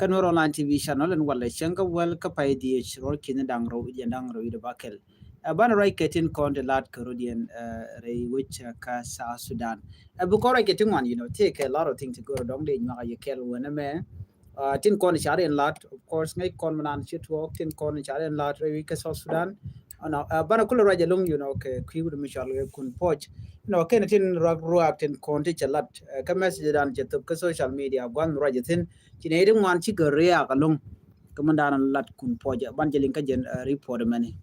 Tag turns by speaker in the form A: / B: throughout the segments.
A: kanor online TV channel and wala shanka wel ka pai di rol kin dang ro ida bakel ban right ketin kon de lat Caribbean rei which ka South Sudan bu ko right ketin one, take a lot of things to go dong de nya ya kel wona me tin kon chare en lat of course ngai kon manan chit walk tin kon chare en lat rei ka South Sudan ana bana kula raja lung ke kiwu mi chal kun poch ken tin ruak tin kon ti chalat ka message dan chetup ka social media gwan raja tin chinere ngwan chi goria ka lung kamandan lat kun poja ban jelin ka jen report mani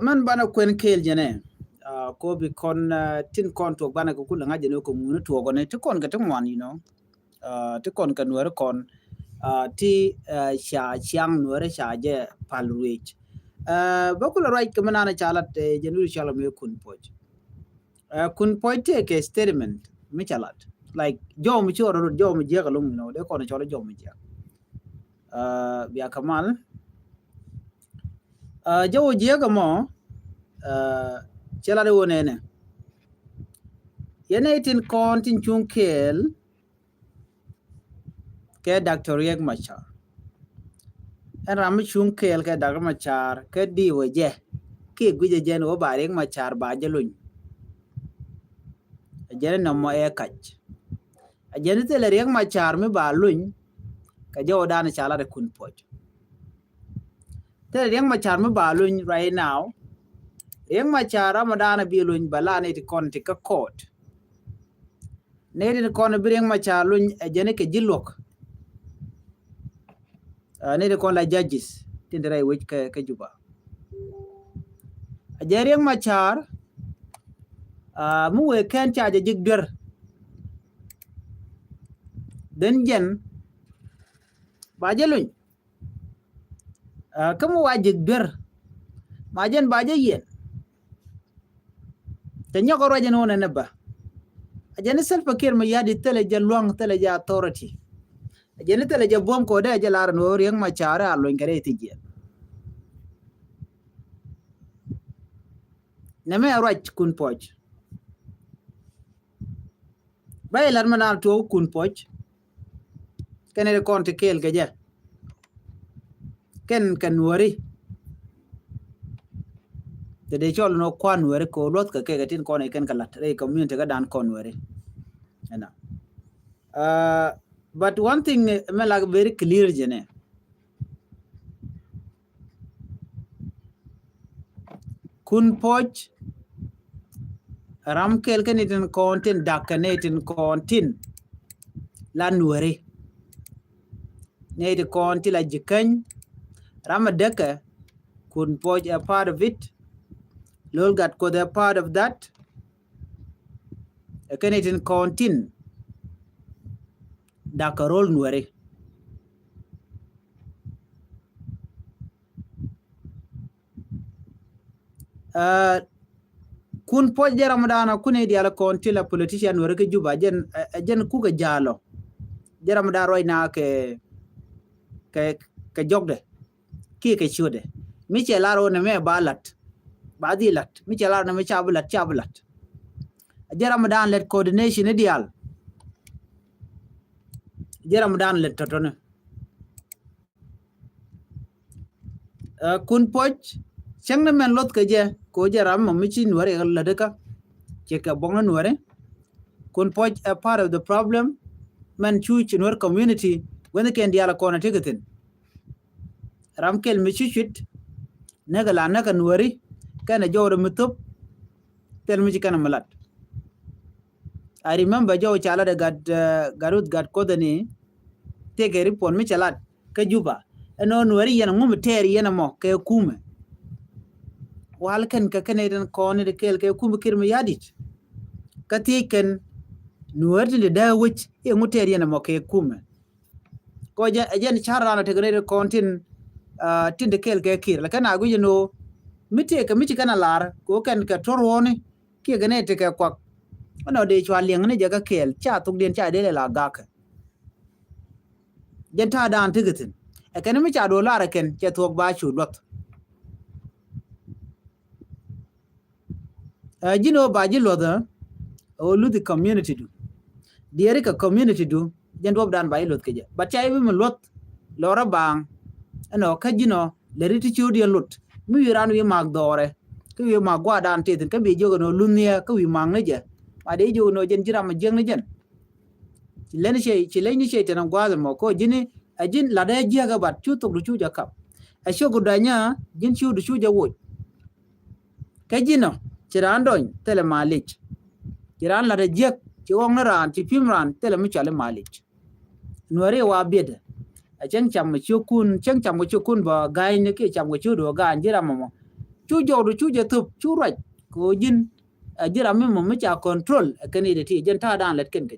A: man bana kwen kel jene ko bi kon tin kon to bana ko kula ngaje no ko mun to go ne to kon ka twan to kon kan wer kon ti sha chiang nuore sha je palwich bakula right kamanana chalat jenu chala me kun poj take a statement mi chalat like jom choro jom je galum de kon cholo jom je biya kamal jo je ga mo chala de wonene yene tin kon tin chunkel ke Dr. Riek Machar en ram chunkel ke Dr. Machar ke di weje ki guje jen wo ba Riek Machar ba jelun jene no mo e kach jene te Riek Machar mi ba luñ ka jo dan chala de kun poj te Riek Machar mi ba luñ right now Riek Machar Ramadan bi luñ bala ne ti kon ti ka court ne ti kon bi Riek Machar luñ jene ke jilok ne ti kon la judges tin dere wich ke juba Riek Machar mu we ken cha je jigder den jen ba je luñ kamu wajib ber majen baje yen tanya ko rajen wona neba ajene self fakir ma yadi tele je luang tele je authority ajene tele je bom ko de je lar no Riek Machar alo ngare tije neme rach kun poj bay lar manal to kun poj kenere konti kel geje ken kan wori de chol no kwan wori ko lot ka ke tin kon ken kalat re community ga dan kon wori ena but one thing me like very clear jene kun poj ram kel ken tin kontin dakanetin kontin lan wori ne de konti la jikan ram deka kun poj a part of it lol gat ko the part of that kenetin kontin dakarol nuare kun poj de ramadana kune di ala konti la politician nuare ke juba jen ku ga jalo de ramadana roy na ke jogde ki ke chude mi che laro ne me balat badilat mi che laro ne me chabulat de ramadana let coordination ideal de ramadana let totone kun poj chang na men lot ke je ko je ram mi chi nuare la de ka che ka bonga nuare kun poj a part of the problem man chu nuare community when they can diala kona tigatin ramkel mi chuchit nagala naga nuari kana jawra mutup tel mi kana malat I remember jaw chala de garut gad kodani take a report mi chalat ka juba no nuari yana ngum ter yana mo ke kume wal kan ka kaneden kone de kel ke kume kirmi yadit ka tiken nuari de da wich e nguter yana mo ke kume ko jen charana te gre kontin tinde kel ke kir la kana gu no mite ka miti kana lar ko kan ka torone ki gane te ka kwak ono de chwa lieng ne jaga kel cha tuk den cha de la gak jen ta dan tigitin e kan mi cha do lar ken che tok ba chu lot jino ba ji lo da o lu the community do diari ka community du jen dob dan bai lot keje but chai mi lot lora bang ano kajino le riti chudi lot mi ran wi mag dore ku wi mag gwa dan te ka bi jogo no lunia ku wi mang ne je ma de jogo no jen jira ma jeng ne jen ci leni che tan gwa mo ko jini ajin la de je ga bat chu to du chu ja kap a shogu danya jin chu du chu ja wo kajino ciran don tele malich ciran la de je ci wong na ran ci pim ran tele mi chale malich nuare wa bede a chen cham ma chukun ba gai ne ke cham chu do ga jira mo chu jo du chu je tup chu raj ko jin a jira mi mo mi cha control kani de ti jen ta dan let ken ke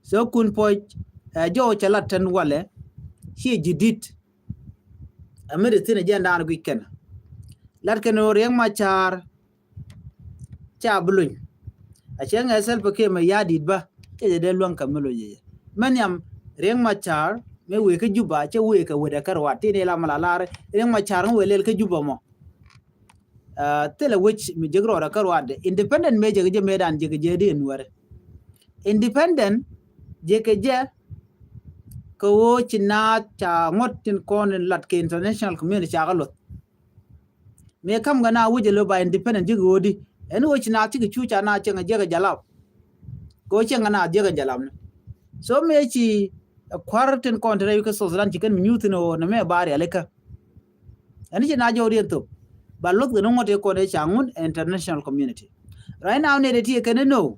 A: so kun po jo chala tan wale shi jidit amede tine jen dan gu ken lat ken oriang ma char cha bluñ a chen esel pe ke ma yadit ba ke de luang kamelo je manyam riang ma char me we ke juba che we ke we da karwa ti ne la mala lar riang ma char we lel ke juba mo tele which mi jegro da karwa de independent me je medan je de nuare independent je ke je ko wo china cha ngot tin kon lat ke international community cha galot me kam gana wuje lo ba independent je godi en wo china ti ke chu cha na che je ga jalap ko che ngana je ga jalam so me chi kwartin kontra yu ka so zran chicken minuti no na me bari aleka ani na jori to ba lot no ngote ko de changun international community right now ne de ti ke no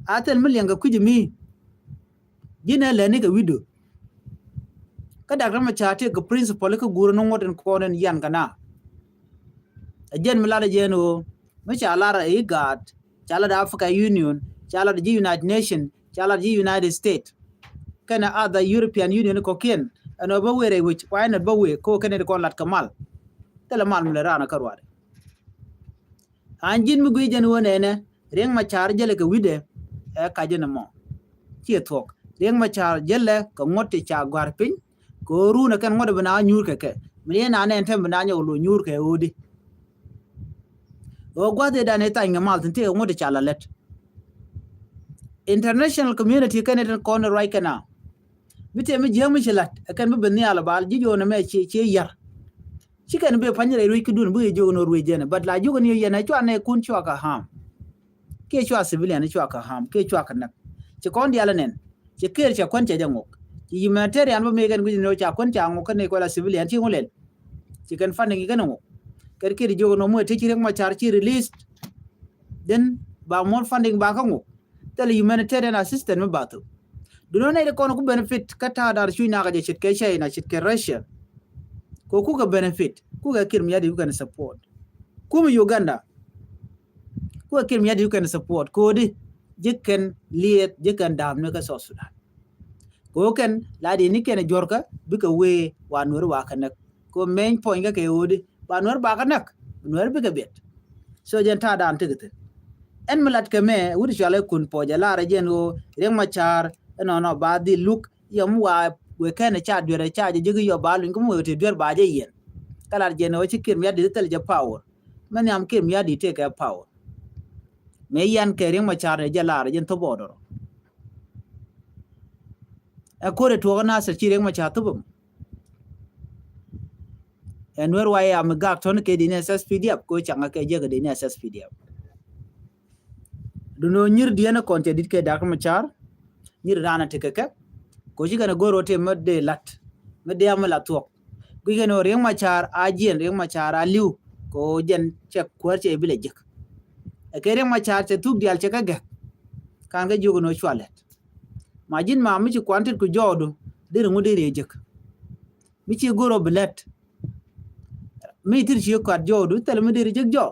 A: atel million ga kujimi jina le ni ga wido ka da ma chate ga principal ka guru no ngoten ko nen yan kana ajen mi la de jeno me cha la ra e gat cha la da Africa Union cha la da United Nation cha la da United States kana other European Union ko ken ano ba were which why not ba we ko ken ko lat kamal tele mal mule rana karwade anjin mi gui jen wone ne reng ma char jele ko wide e ka jena mo ci tok reng ma char jele ko ngotti cha gwar pin ko runa kan ngode bana nyur ke mi na ne tem bana nyolo nyur ke odi o gwade da ne ta ngamal tinte ngode cha la let international community kan ne kon right kana bite mi jemu chilat kan be bani ala bal jijo na me che yar chikan be panyere ru kidun bu jogo no ru jena but la jogo ni yana chwa ne kun chwa ka ham ke chwa civilian chwa ka ham ke chwa ka nak che kon dia la nen che ker che kon che jangok chi humanitarian bo me gan gu no cha kon cha ngok ne ko la civilian chi ngolen chikan funding ga no ker ke jogo no mo te chi rek ma char chi released then ba more funding ba ka ngok tele humanitarian assistance me batu duno ne ko no ku benefit kata dar shuina ga je chit ke China chit ke Russia ko ku ga benefit ku ga kirmi yadi ku kan support ku mu Uganda ku ga kirmi yadi ku kan support ko di jikken liet jikken dam ne ka so Sudan ko ken la di ni ken jorka bi ka we wa nur wa kan ko main point ga ke odi wa nur ba kan nak nur bi ka bet so jen ta dan tigete en malat ke me wuri chale kun po ja la ra jen o reng ma char no ba di look yam wa we kana cha dure cha je gi yo ba lu ko mo te dure ba je yen kala je no chi kim ya di tel je power man yam kim ya di te ka power me yan ke reng ma char je la ra jen to bodoro a kore to na sa chi reng ma cha to bum en wer wa ya me gak ton ke di ne SSPDF ko changa ke je ga di ne SSPDF du no nyir di na konte dit ke dak ma char nyir rana te ke ko ji kana goro te medde lat medde amala tok gu geno reng ma char ajien reng ma char aliu ko jen che kwar che bile jek e ke reng ma char te tuk dial che ka ga kan ga jogo no chwalet majin ma mi ci kwantit ku jodo dir ngudi re jek mi ci goro bilet mi tir ci ko jodo tel mi dir jek jo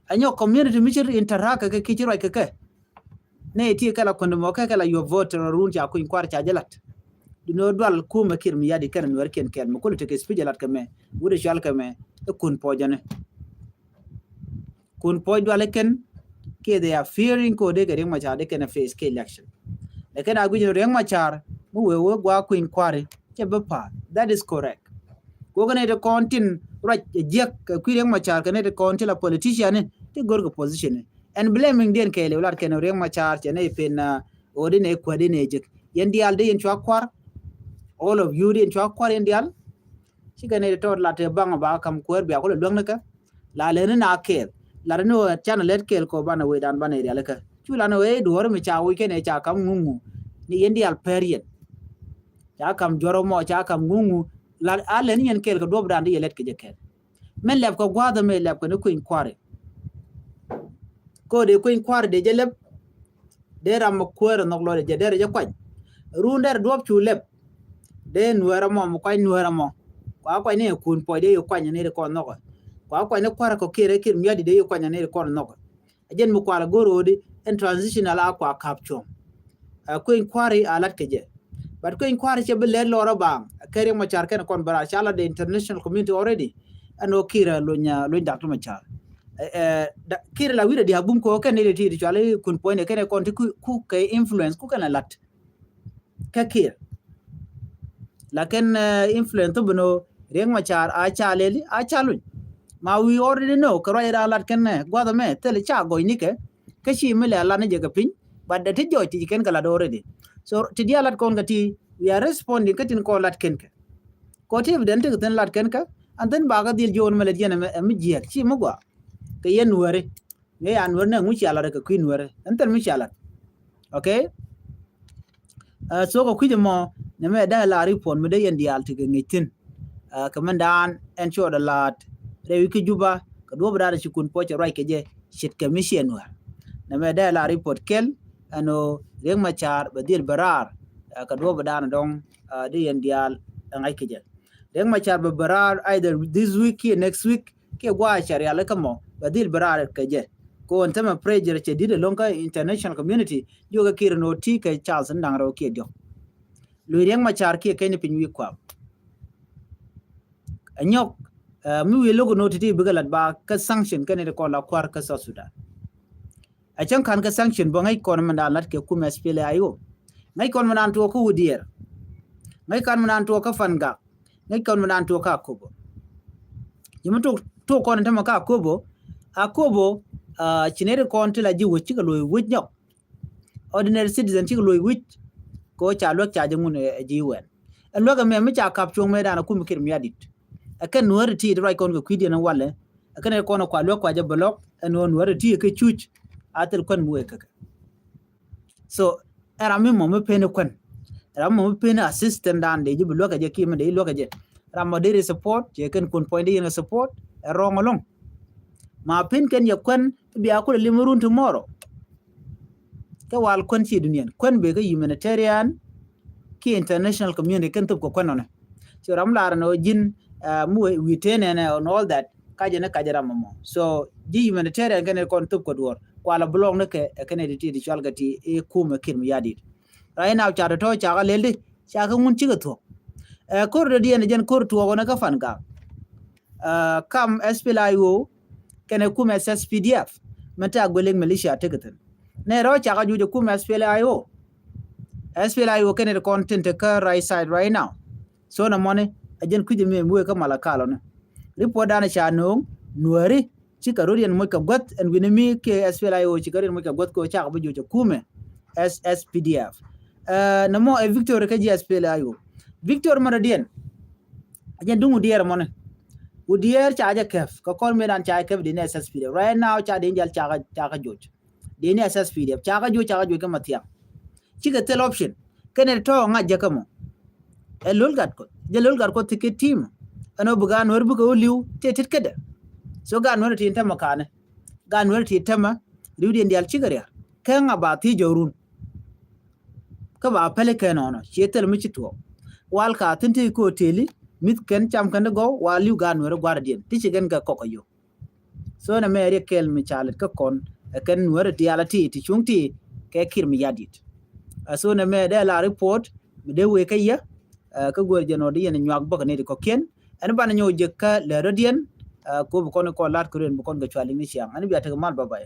A: anyo community mi ci interaka ke ci roi ke ne ti kala kondo mo kala yo vote run ja ko kwar cha jalat dino dwal ku ma kir mi yadi kan wer ken mo ko te ke speech jalat kame wude shal kame e kun pojane kun poj dwal ken ke they are fearing ko de gere ma cha de ken face ke election le ken agu jino reng ma char mu we gwa ku kware che pa that is correct ko gane de kontin right jek ku reng ma char kane de kontin la politician te gorgo position and blaming den kele ular ken riang machar chene pin odine kwadine jik yendial de yen chwakwar all of you den chwakwar yendial chikane to la te bang ba kam kwer bia ko lwang naka la le na kel la no chana let kel ko bana we dan bana ria laka chula no e duor mi cha we kene cha kam ngungu ni yendial period cha kam joro mo cha kam ngungu la ale ni yen kel ko dob dan de let ke je kel men leb ko gwada me leb ko ne kuin kware ko de kuin kware de jeleb de ram kwer no lo de de je kwaj runder dob chu leb de nuera mo ko nuera mo kwa ne kun po de kwa ne ko no kwa ne kwara ko kire miadi de kwa ne ko no ajen mu kwara goro de en transitional akwa capture kuin kware alat keje but kuin kware che be le loro bang kere mo char ken kon bara chala the international community already ano kira lo dakto ma char kira la wira dia bum ko ken ne ti chale kun po ne ken kon ku ke influence ku kana lat ka kira lakin influence to bno riang machar a chaleli a chalu ma we already know ko ra lat ken ne gwada me tele cha go ni ke shi me la ne je ka pin but the tijo ti ken kala already so ti dia lat kon gati we are responding katin ko lat ken ka ko ti evident ten lat ken ka and then baga dil jon mele jena me ji chi mo gwa ke yen wore ne an wor na mu chala ka kuin wore enten mu chala okay so ko kujimo ne me da la report me de yen dial ti ngitin kamandan en cho da lat re wi juba ka do bra ci kun poche rai ke je shit commission wa ne me da la report kel ano reng machar badir barar ka do bra dong de yen dial ngai ke je reng machar barar either this week or next week ke gwa sharia la kamo badir barar ke je ko on tema pressure che dire lonka international community yoga kir no ti ke Charles ndang ro ke dio lu reng machar ke ken pin wi kwa anyok mi wi logo no ti bigalat ba ka sanction ken ko la kwar ka sa Sudan a chan kan ka sanction bo ngai kon man lat ke kuma spele ayo ngai kon man to ko wudier ngai kan man to ka fanga ngai kon man to ka kobo yimuto to kon tema ka kobo akobo chinere kon tila ji wuchi ka loy wujnyok ordinary citizen ti loy wuch ko cha lok cha jangun ji wen loga me cha kap chung me dana kum kir miadit akan nuar ti rai kon ko kwidi na wale akan ko kwa lok kwa je blok no nuar ti ke chuch atel kon muwe kaka so era mi mo me pene kon era mo me pene assistant dan de ji blok je ki me de lok je ramo de support je kan kon point de support wrong along ma pin ken ya kon biya ko limurun tomorrow ka wal kon ci duniyan kon be ga humanitarian ki international community kan tup ko konona so ram lar no jin mu we tenen and all that ka je na ka jara mo so ji humanitarian kan kon tup ko dor kwala blog ne ke ken editi di chalgati e kuma kin yadi right now cha to cha ga lelde cha ga mun ci ga to ko do di en jen ko to ko na ka fan ga kam SPLIO kene kuma SSPDF mata goleng militia tegeten ne ro cha ga juje kuma SPLIO kene content ka right side right now so na mone ajen kuje me muwe ka malakalo ne report dana cha no nuari chikarodian mo ka got and winimi ke SPLIO chikarin mo ka got ko cha ga juje kuma SSPDF na mo e Victor ka ji SPLIO Victor Maradien ajen dungu dier mone udier chaja kef ko kol medan cha kef din SSPDF right now cha din jal cha ga joj din SSPDF cha ga joj ka matia chiga tel option kene to nga jakamo elul gat ko ticket team ano bugan wor bugo liu tetit kede so gan wor tin tama kane gan wor tin tama liudien dial chigariya kanga ba ti jorun ka ba pele kenono chetel mi chitwo wal ka tinti ko teli mit ken cham kan go waliu gan wor guardian ti chigen ga kokoyo so na me kel mi chalet ka kon ken wor dialati ti chungti ke kir mi yadit so na me de la report me de we kayya ka gor jeno de yen nyak bok ne ko ken an ban nyo je ka le rodien ko bu kon ko lat ko ren bu kon ga chwali ni siam an bi ta mal baba